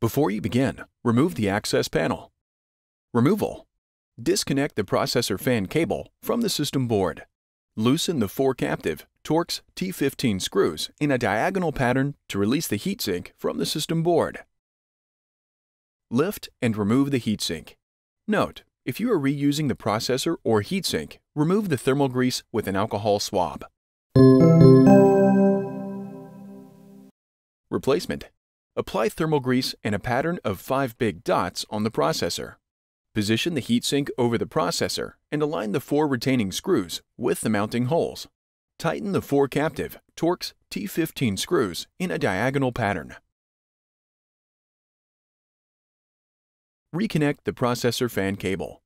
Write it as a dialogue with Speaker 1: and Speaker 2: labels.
Speaker 1: Before you begin, remove the access panel. Removal. Disconnect the processor fan cable from the system board. Loosen the 4 captive Torx T15 screws in a diagonal pattern to release the heatsink from the system board. Lift and remove the heatsink. Note, if you are reusing the processor or heatsink, remove the thermal grease with an alcohol swab. Replacement. Apply thermal grease and a pattern of 5 big dots on the processor. Position the heatsink over the processor and align the 4 retaining screws with the mounting holes. Tighten the 4 captive Torx T15 screws in a diagonal pattern. Reconnect the processor fan cable.